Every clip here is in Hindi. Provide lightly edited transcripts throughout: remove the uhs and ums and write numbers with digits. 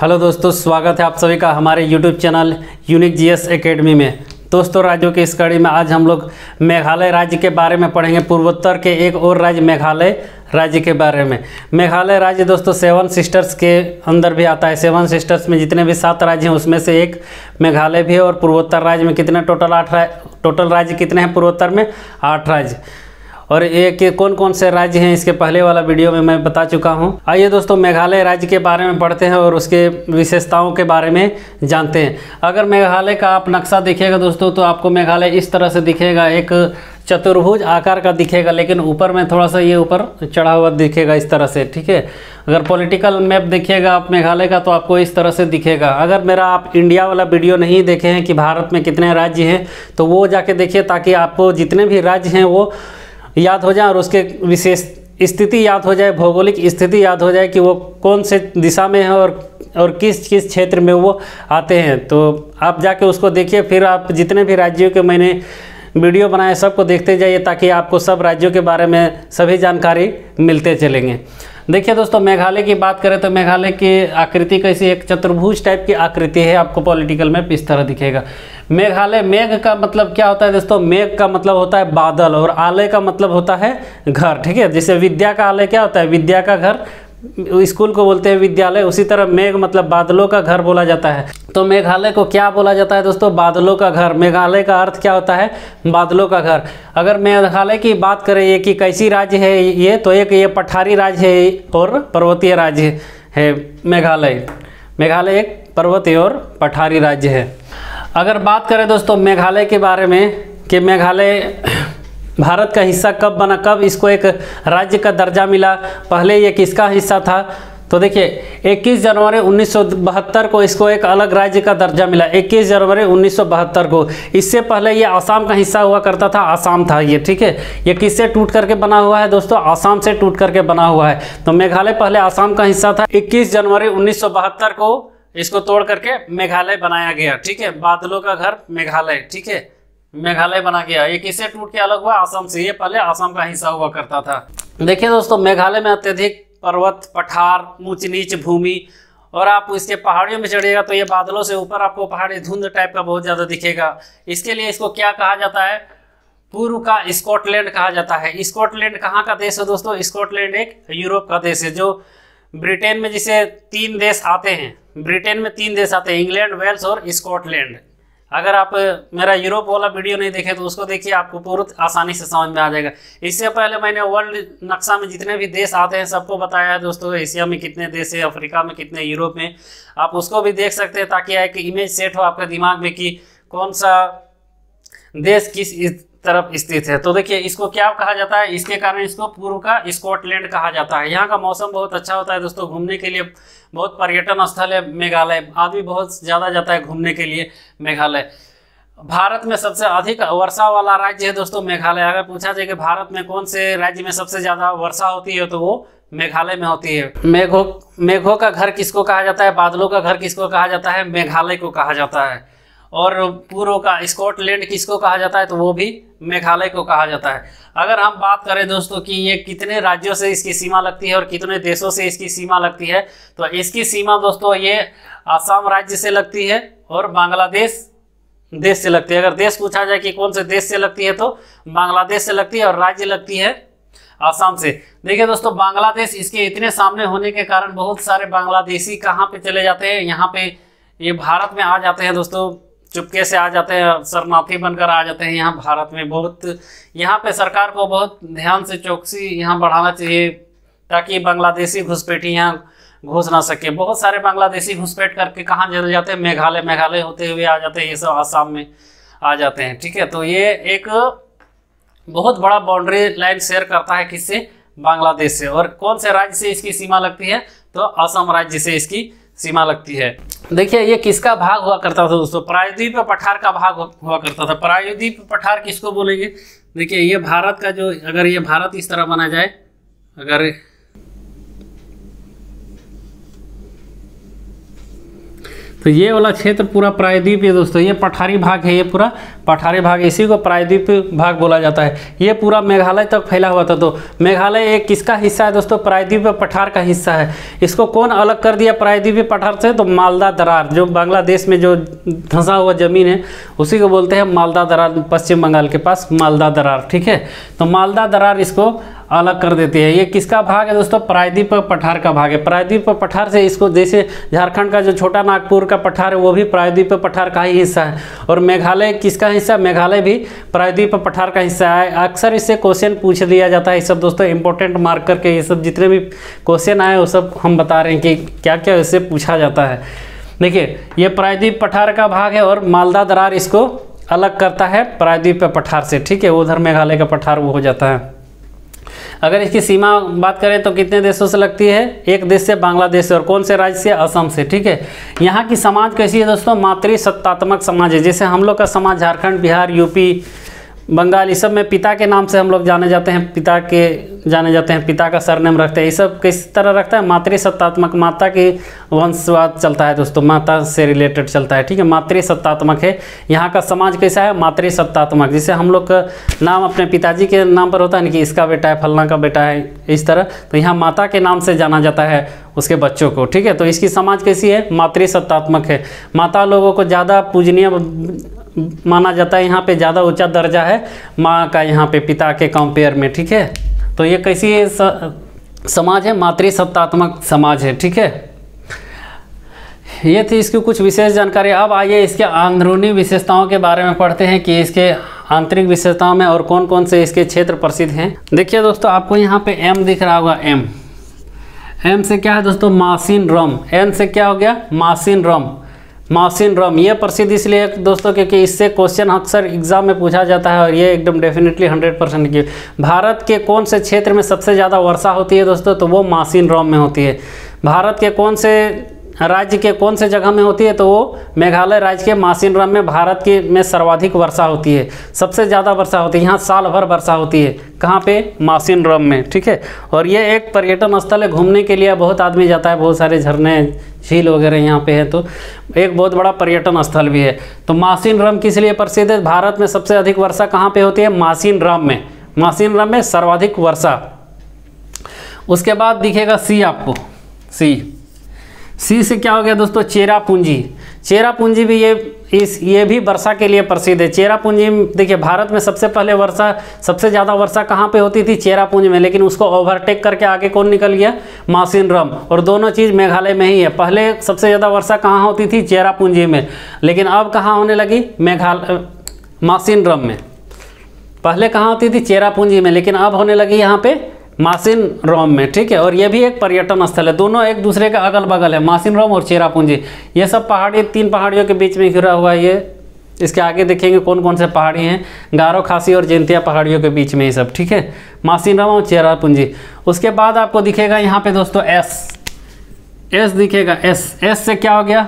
हेलो दोस्तों, स्वागत है आप सभी का हमारे YouTube channel unique GS academy में। दोस्तों, राज्यों की इस कड़ी में आज हम लोग मेघालय राज्य के बारे में पढ़ेंगे। पूर्वोत्तर के एक और राज्य मेघालय राज्य के बारे में। मेघालय राज्य दोस्तों 7 सिस्टर्स के अंदर भी आता है। 7 सिस्टर्स में जितने भी 7 राज्य हैं उसमें से एक मेघालय भी है। और पूर्वोत्तर राज्य में कितने टोटल राज्य कितने हैं पूर्वोत्तर में? 8 राज्य। और ये कौन कौन से राज्य हैं इसके पहले वाला वीडियो में मैं बता चुका हूं। आइए दोस्तों मेघालय राज्य के बारे में पढ़ते हैं और उसके विशेषताओं के बारे में जानते हैं। अगर मेघालय का आप नक्शा देखिएगा दोस्तों तो आपको मेघालय इस तरह से दिखेगा, एक चतुर्भुज आकार का दिखेगा, लेकिन ऊपर में थोड़ा सा ये ऊपर चढ़ा हुआ दिखेगा इस तरह से, ठीक है। अगर पॉलिटिकल मैप देखिएगा आप मेघालय का तो आपको इस तरह से दिखेगा। अगर मेरा आप इंडिया वाला वीडियो नहीं देखे हैं कि भारत में कितने राज्य हैं तो वो जाके देखिए, ताकि आपको जितने भी राज्य हैं वो याद हो जाए और उसके विशेष स्थिति याद हो जाए, भौगोलिक स्थिति याद हो जाए कि वो कौन से दिशा में है और किस किस क्षेत्र में वो आते हैं। तो आप जाके उसको देखिए, फिर आप जितने भी राज्यों के मैंने वीडियो बनाए सबको देखते जाइए, ताकि आपको सब राज्यों के बारे में सभी जानकारी मिलते चलेंगे। देखिए दोस्तों, मेघालय की बात करें तो मेघालय की आकृति कैसी, एक चतुर्भुज टाइप की आकृति है। आपको पॉलिटिकल मैप इस तरह दिखेगा। मेघालय, मेघ का मतलब क्या होता है दोस्तों? मेघ का मतलब होता है बादल और आलय का मतलब होता है घर, ठीक है। जैसे विद्या का आलय क्या होता है? विद्या का घर, स्कूल को बोलते हैं विद्यालय। उसी तरह मेघ मतलब बादलों का घर बोला जाता है। तो मेघालय को क्या बोला जाता है दोस्तों? बादलों का घर। मेघालय का अर्थ क्या होता है? बादलों का घर। अगर मेघालय की बात करें ये कि कैसी राज्य है ये, तो एक ये पठारी राज्य है और पर्वतीय राज्य है मेघालय। मेघालय एक पर्वतीय और पठारी राज्य है। अगर बात करें दोस्तों मेघालय के बारे में कि मेघालय भारत का हिस्सा कब बना, कब इसको एक राज्य का दर्जा मिला, पहले ये किसका हिस्सा था? तो देखिए 21 जनवरी 1972 को इसको एक अलग राज्य का दर्जा मिला। 21 जनवरी 1972 को। इससे पहले ये आसाम का हिस्सा हुआ करता था, आसाम था ये, ठीक है। ये किससे टूट करके बना हुआ है दोस्तों? आसाम से टूट करके बना हुआ है। तो मेघालय पहले आसाम का हिस्सा था। 21 जनवरी 1972 को इसको तोड़ करके मेघालय बनाया गया, ठीक है। बादलों का घर मेघालय, ठीक है, मेघालय बना गया। ये किससे टूट के अलग हुआ? आसाम से। ये पहले आसाम का हिस्सा हुआ करता था। देखिए दोस्तों, मेघालय में अत्यधिक पर्वत, पठार, ऊंच नीच भूमि, और आप इसके पहाड़ियों में चढ़िएगा तो ये बादलों से ऊपर आपको पहाड़ी धुंध टाइप का बहुत ज़्यादा दिखेगा। इसके लिए इसको क्या कहा जाता है? पूर्व का स्कॉटलैंड कहा जाता है। स्कॉटलैंड कहाँ का देश है दोस्तों? स्कॉटलैंड एक यूरोप का देश है, जो ब्रिटेन में जिसे 3 देश आते हैं। ब्रिटेन में 3 देश आते हैं, इंग्लैंड, वेल्स और स्कॉटलैंड। अगर आप मेरा यूरोप वाला वीडियो नहीं देखे तो उसको देखिए, आपको पूरा आसानी से समझ में आ जाएगा। इससे पहले मैंने वर्ल्ड नक्शा में जितने भी देश आते हैं सबको बताया है दोस्तों। एशिया में कितने देश है, अफ्रीका में कितने, यूरोप में। आप उसको भी देख सकते हैं ताकि एक इमेज सेट हो आपके दिमाग में कि कौन सा देश किस तरफ स्थित है। तो देखिए इसको क्या कहा जाता है? इसके कारण इसको पूर्व का स्कॉटलैंड कहा जाता है। यहाँ का मौसम बहुत अच्छा होता है दोस्तों, घूमने के लिए बहुत पर्यटन स्थल है मेघालय। आदमी बहुत ज़्यादा जाता है घूमने के लिए मेघालय। भारत में सबसे अधिक वर्षा वाला राज्य है दोस्तों मेघालय। अगर पूछा जाए कि भारत में कौन से राज्य में सबसे ज़्यादा वर्षा होती है तो वो मेघालय में होती है। मेघों का घर किसको कहा जाता है? बादलों का घर किसको कहा जाता है? मेघालय को कहा जाता है। और पूर्व का स्कॉटलैंड किसको कहा जाता है? तो वो भी मेघालय को कहा जाता है। अगर हम बात करें दोस्तों कि ये कितने राज्यों से इसकी सीमा लगती है और कितने देशों से इसकी सीमा लगती है, तो इसकी सीमा दोस्तों ये आसाम राज्य से लगती है और बांग्लादेश देश से लगती है। अगर देश पूछा जाए कि कौन से देश से लगती है तो बांग्लादेश से लगती है, और राज्य लगती है आसाम से। देखिए दोस्तों, बांग्लादेश इसके इतने सामने होने के कारण बहुत सारे बांग्लादेशी कहाँ पे चले जाते हैं? यहाँ पे ये भारत में आ जाते हैं दोस्तों, चुपके से आ जाते हैं, शरणार्थी बनकर आ जाते हैं यहाँ भारत में। बहुत यहाँ पे सरकार को बहुत ध्यान से चौकसी यहाँ बढ़ाना चाहिए, ताकि बांग्लादेशी घुसपैठी यहाँ घुस ना सके। बहुत सारे बांग्लादेशी घुसपैठ करके कहाँ चले जाते हैं? मेघालय होते हुए आ जाते हैं, ये सब आसाम में आ जाते हैं, ठीक है। तो ये एक बहुत बड़ा बाउंड्री लाइन शेयर करता है किससे? बांग्लादेश से। और कौन से राज्य से इसकी सीमा लगती है? तो असम राज्य से इसकी सीमा लगती है। देखिए ये किसका भाग हुआ करता था दोस्तों? प्रायद्वीप पठार का भाग हुआ करता था। प्रायद्वीप पठार किसको बोलेंगे? देखिए ये भारत का जो, अगर ये भारत इस तरह बना जाए, अगर तो ये वाला क्षेत्र पूरा प्रायद्वीप है दोस्तों, ये पठारी भाग है, ये पूरा पठारी भाग, इसी को प्रायद्वीप भाग बोला जाता है। ये पूरा मेघालय तक फैला हुआ था। तो मेघालय एक किसका हिस्सा है दोस्तों? प्रायद्वीप पठार का हिस्सा है। इसको कौन अलग कर दिया प्रायद्वीप पठार से? तो मालदा दरार, जो बांग्लादेश में जो धंसा हुआ ज़मीन है उसी को बोलते हैं मालदा दरार, पश्चिम बंगाल के पास मालदा दरार, ठीक है। तो मालदा दरार इसको अलग कर देती है। ये किसका भाग है दोस्तों? प्रायद्वीप पठार का भाग है। प्रायद्वीप पठार से इसको, जैसे झारखंड का जो छोटा नागपुर का पठार है वो भी प्रायद्वीप पठार का ही हिस्सा है। और मेघालय किसका हिस्सा? मेघालय भी प्रायद्वीप पठार का हिस्सा है। अक्सर इससे क्वेश्चन पूछ लिया जाता है। ये सब दोस्तों इंपॉर्टेंट मार्क करके, ये सब जितने भी क्वेश्चन आए वो सब हम बता रहे हैं कि क्या क्या इससे पूछा जाता है। देखिए ये प्रायद्वीप पठार का भाग है और मालदा दरार इसको अलग करता है प्रायद्वीप पठार से, ठीक है। उधर मेघालय का पठार वो हो जाता है। अगर इसकी सीमा बात करें तो कितने देशों से लगती है? एक देश से, बांग्लादेश से। और कौन से राज्य से? असम से, ठीक है। यहाँ की समाज कैसी है दोस्तों? मातृसत्तात्मक समाज है। जैसे हम लोग का समाज झारखंड, बिहार, यूपी, बंगाल, इस सब में पिता के नाम से हम लोग जाने जाते हैं, पिता का सरनेम रखते हैं। ये सब किस तरह रखता है? मातृसत्तात्मक, माता की वंशवाद चलता है दोस्तों, माता से रिलेटेड चलता है, ठीक है। मातृसत्तात्मक है। यहाँ का समाज कैसा है? मातृसत्तात्मक। जैसे हम लोग का नाम अपने पिताजी के नाम पर होता है ना, कि इसका बेटा है, फलना का बेटा है, इस तरह। तो यहाँ माता के नाम से जाना जाता है उसके बच्चों को, ठीक है। तो इसकी समाज कैसी है? मातृसत्तात्मक है। माता लोगों को ज़्यादा पूजनीय माना जाता है, यहाँ पे ज़्यादा ऊंचा दर्जा है माँ का यहाँ पे पिता के कंपेयर में, ठीक है। तो ये कैसी है समाज है? मातृसत्तात्मक समाज है, ठीक है। ये थी इसकी कुछ विशेष जानकारी। अब आइए इसके अंदरूनी विशेषताओं के बारे में पढ़ते हैं कि इसके आंतरिक विशेषताओं में और कौन कौन से इसके क्षेत्र प्रसिद्ध हैं। देखिए दोस्तों, आपको यहाँ पे एम दिख रहा होगा। एम से क्या है दोस्तों? मासिन रम। एन से क्या हो गया? मासिन रम। ये प्रसिद्ध इसलिए दोस्तों क्योंकि इससे क्वेश्चन अक्सर एग्जाम में पूछा जाता है और ये एकदम डेफिनेटली 100% की। भारत के कौन से क्षेत्र में सबसे ज़्यादा वर्षा होती है दोस्तों? तो वो मासिन रम में होती है। भारत के कौन से राज्य के कौन से जगह में होती है? तो वो मेघालय राज्य के मासिन रम में भारत के में सर्वाधिक वर्षा होती है, सबसे ज़्यादा वर्षा होती है। यहाँ साल भर वर्षा होती है। कहाँ पे? मासिन रम में, ठीक है। और ये एक पर्यटन स्थल है, घूमने के लिए बहुत आदमी जाता है, बहुत सारे झरने, झील वगैरह यहाँ पे है, तो एक बहुत बड़ा पर्यटन स्थल भी है। तो मासिन रम किस लिए प्रसिद्ध है? भारत में सबसे अधिक वर्षा कहाँ पे होती है? मासिन रम में सर्वाधिक वर्षा। उसके बाद दिखेगा सी आपको, सी से क्या हो गया दोस्तों? चेरापूंजी भी ये भी वर्षा के लिए प्रसिद्ध है। चेरापूंजी देखिए, भारत में सबसे ज़्यादा वर्षा कहाँ पे होती थी? चेरापूंजी में। लेकिन उसको ओवरटेक करके आगे कौन निकल गया? मासिन रम। और दोनों चीज़ मेघालय में ही है। पहले सबसे ज़्यादा वर्षा कहाँ होती थी? चेरापूंजी में। लेकिन अब कहाँ होने लगी? मासिन रम में। पहले कहाँ होती थी? चेरापूंजी में, लेकिन अब होने लगी यहाँ पे मासिन रम में, ठीक है। और ये भी एक पर्यटन स्थल है, दोनों एक दूसरे के अगल बगल है, मासिन रम और चेरापूंजी। ये सब पहाड़ी 3 पहाड़ियों के बीच में घिरा हुआ है। ये इसके आगे देखेंगे कौन कौन से पहाड़ी हैं, गारो, खासी और जैंतिया पहाड़ियों के बीच में ये सब, ठीक है। मासिन रम और चेरापूंजी। उसके बाद आपको दिखेगा यहाँ पे दोस्तों एस दिखेगा। एस से क्या हो गया?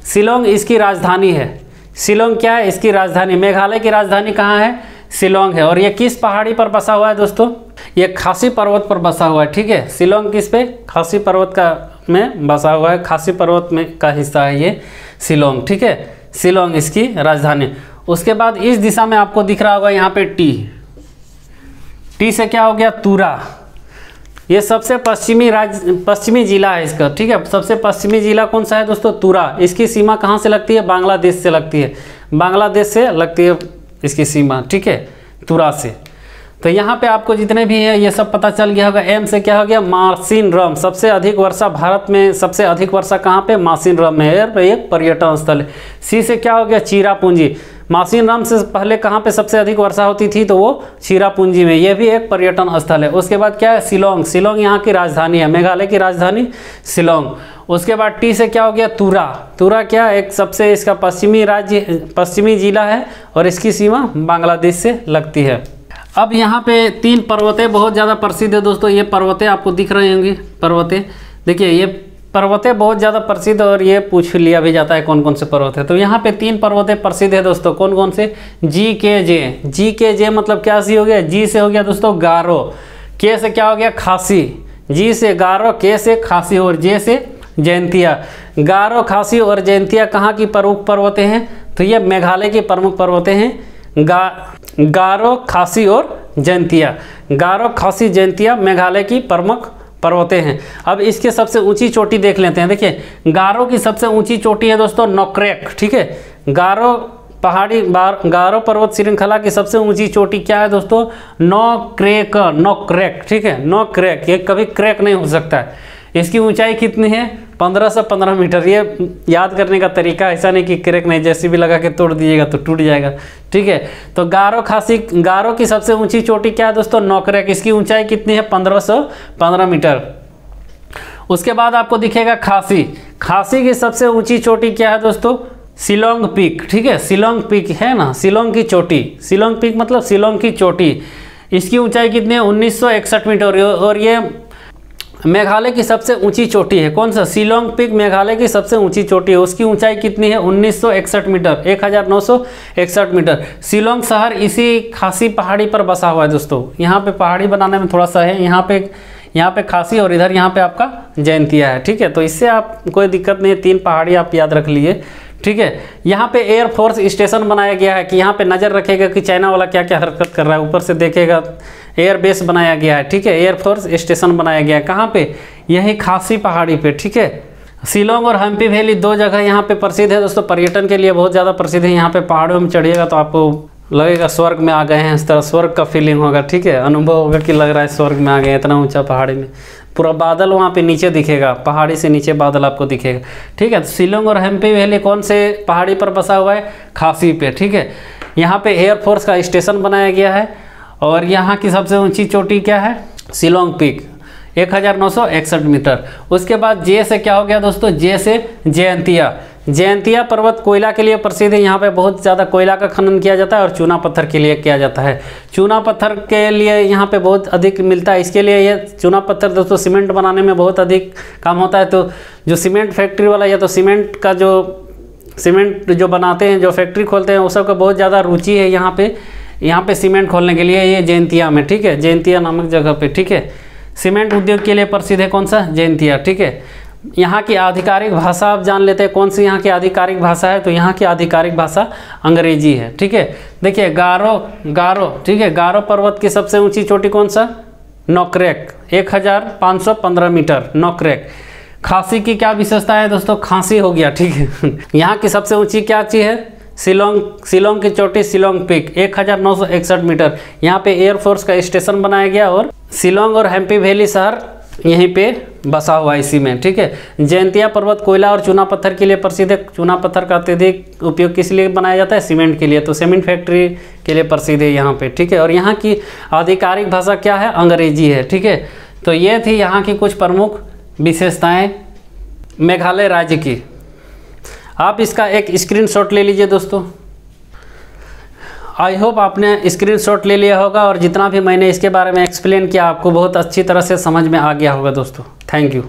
शिलोंग इसकी राजधानी है। शिलोंग क्या है? इसकी राजधानी। मेघालय की राजधानी कहाँ है? शिलोंग है। और ये किस पहाड़ी पर बसा हुआ है दोस्तों? ये खासी पर्वत पर बसा हुआ है, ठीक है। शिलोंग किस पे? खासी पर्वत का में बसा हुआ है, खासी पर्वत में का हिस्सा है ये शिलोंग, ठीक है। शिलोंग इसकी राजधानी। उसके बाद इस दिशा में आपको दिख रहा होगा यहाँ पे टी से क्या हो गया? तुरा। ये सबसे पश्चिमी जिला है इसका, ठीक है। सबसे पश्चिमी जिला कौन सा है दोस्तों? तुरा। इसकी सीमा कहाँ से लगती है? बांग्लादेश से लगती है। बांग्लादेश से लगती है इसकी सीमा, ठीक है, तुरा से। तो यहाँ पे आपको जितने भी हैं ये सब पता चल गया होगा। एम से क्या हो गया? मासिन रम। सबसे अधिक वर्षा भारत में, सबसे अधिक वर्षा कहाँ पे? मासिन रम में है, एक पर्यटन स्थल है। सी से क्या हो गया? चेरापूंजी। मासिन रम से पहले कहाँ पे सबसे अधिक वर्षा होती थी? तो वो चेरापूंजी में, ये भी एक पर्यटन स्थल है। उसके बाद क्या है? शिलोंग यहाँ की राजधानी है, मेघालय की राजधानी शिलोंग। उसके बाद टी से क्या हो गया? तुरा क्या? एक सबसे इसका पश्चिमी जिला है और इसकी सीमा बांग्लादेश से लगती है। अब यहाँ पे 3 पर्वतें बहुत ज़्यादा प्रसिद्ध है दोस्तों। ये पर्वतें आपको दिख रही होंगी, पर्वतें देखिए, ये पर्वतें बहुत ज़्यादा प्रसिद्ध, और ये पूछ लिया भी जाता है कौन कौन से पर्वत है। तो यहाँ पे 3 पर्वतें प्रसिद्ध है दोस्तों। कौन कौन से? जी के जे मतलब क्या सी हो गया? जी से हो गया दोस्तों गारो, के से क्या हो गया? खासी। जी से गारो, के से खासी और जे से जयंतिया। गारो, खासी और जयंतिया कहाँ की प्रमुख पर्वतें हैं? तो ये मेघालय की प्रमुख पर्वतें हैं। गारो, खासी और जयंतिया। गारो, खासी, जयंतिया मेघालय की प्रमुख पर्वतें हैं। अब इसके सबसे ऊंची चोटी देख लेते हैं। देखिए, गारो की सबसे ऊंची चोटी है दोस्तों नोक्रेक, ठीक है। गारो पहाड़ी गारो पर्वत श्रृंखला की सबसे ऊंची चोटी क्या है दोस्तों? नोक्रेक, नोक्रेक, ठीक है, नोक्रेक। ये कभी क्रैक नहीं हो सकता है। इसकी ऊंचाई कितनी है? 1515 मीटर। ये याद करने का तरीका ऐसा नहीं कि क्रैक नहीं, जैसे भी लगा के तोड़ दीजिएगा तो टूट जाएगा, ठीक है। तो गारो, खासी, गारो की सबसे ऊंची चोटी क्या है दोस्तों? नोक्रेक। इसकी ऊंचाई कितनी है? 1515 मीटर। उसके बाद आपको दिखेगा खासी। खासी की सबसे ऊंची चोटी क्या है दोस्तों? शिलोंग पीक, ठीक है। शिलोंग पीक है ना, शिलोंग की चोटी। शिलोंग पीक मतलब शिलोंग की चोटी। इसकी ऊंचाई कितनी है? 1961 मीटर। और ये मेघालय की सबसे ऊंची चोटी है। कौन सा? शिलोंग पीक मेघालय की सबसे ऊंची चोटी है। उसकी ऊंचाई कितनी है? 1961 मीटर, 1961 मीटर। शिलोंग शहर इसी खासी पहाड़ी पर बसा हुआ है दोस्तों। यहाँ पे पहाड़ी बनाने में थोड़ा सा है, यहाँ पे खासी और इधर यहाँ पे आपका जयंतिया है, ठीक है। तो इससे आप कोई दिक्कत नहीं है, 3 पहाड़ी आप याद रख लिए, ठीक है। यहाँ पे एयरफोर्स स्टेशन बनाया गया है कि यहाँ पे नज़र रखेगा कि चाइना वाला क्या क्या हरकत कर रहा है, ऊपर से देखेगा। एयर बेस बनाया गया है, ठीक है। एयरफोर्स स्टेशन बनाया गया है कहाँ पे? यही खासी पहाड़ी पे, ठीक है। शिलोंग और हम्पी वैली 2 जगह यहाँ पे प्रसिद्ध है दोस्तों, पर्यटन के लिए बहुत ज़्यादा प्रसिद्ध है। यहाँ पे पहाड़ों में चढ़िएगा तो आपको लगेगा स्वर्ग में आ गए हैं, इस तरह स्वर्ग का फीलिंग होगा, ठीक है। अनुभव होगा कि लग रहा है स्वर्ग में आ गए, इतना ऊंचा पहाड़ी में। पूरा बादल वहाँ पे नीचे दिखेगा, पहाड़ी से नीचे बादल आपको दिखेगा, ठीक है। तो शिलोंग और हम्पी वैली कौन से पहाड़ी पर बसा हुआ है? खासी पे, ठीक है। यहाँ पे एयरफोर्स का स्टेशन बनाया गया है। और यहाँ की सबसे ऊंची चोटी क्या है? Shillong peak, 1961 metre. उसके बाद जे से क्या हो गया दोस्तों? जे से जयंतिया। जयंतिया पर्वत कोयला के लिए प्रसिद्ध है। यहाँ पे बहुत ज़्यादा कोयला का खनन किया जाता है और चूना पत्थर के लिए किया जाता है। चूना पत्थर के लिए यहाँ पे बहुत अधिक मिलता है। इसके लिए ये चूना पत्थर दोस्तों सीमेंट बनाने में बहुत अधिक काम होता है। तो जो सीमेंट फैक्ट्री वाला या तो सीमेंट का जो सीमेंट जो बनाते हैं, जो फैक्ट्री खोलते हैं, वो सब का बहुत ज़्यादा रुचि है यहाँ पे सीमेंट खोलने के लिए, ये जयंतिया में, ठीक है। जयंतिया नामक जगह पे, ठीक है। सीमेंट उद्योग के लिए प्रसिद्ध है कौन सा? जयंतिया, ठीक है। यहाँ की आधिकारिक भाषा आप जान लेते हैं, कौन सी यहाँ की आधिकारिक भाषा है? तो यहाँ की आधिकारिक भाषा अंग्रेजी है, ठीक है। देखिए गारो, ठीक है। गारो पर्वत की सबसे ऊंची चोटी कौन सा? नोक्रेक, 1515 मीटर, नोक्रेक। खासी की क्या विशेषता है दोस्तों? खांसी हो गया, ठीक है। यहाँ की सबसे ऊंची क्या चीज़ है? शिलोंग की चोटी, शिलोंग पीक, 1961 मीटर। यहाँ पे एयरफोर्स का स्टेशन बनाया गया और शिलोंग और हम्पी वैली शहर यहीं पे बसा हुआ है इसी में, ठीक है। जयंतिया पर्वत कोयला और चूना पत्थर के लिए प्रसिद्ध है। चूना पत्थर का अत्यधिक उपयोग किस लिए बनाया जाता है? सीमेंट के लिए। तो सीमेंट फैक्ट्री के लिए प्रसिद्ध है यहाँ पे, ठीक है। और यहाँ की आधिकारिक भाषा क्या है? अंग्रेजी है, ठीक है। तो ये थी यहाँ की कुछ प्रमुख विशेषताएं मेघालय राज्य की। आप इसका एक स्क्रीनशॉट ले लीजिए दोस्तों। आई होप आपने स्क्रीनशॉट ले लिया होगा और जितना भी मैंने इसके बारे में एक्सप्लेन किया आपको बहुत अच्छी तरह से समझ में आ गया होगा दोस्तों। Thank you.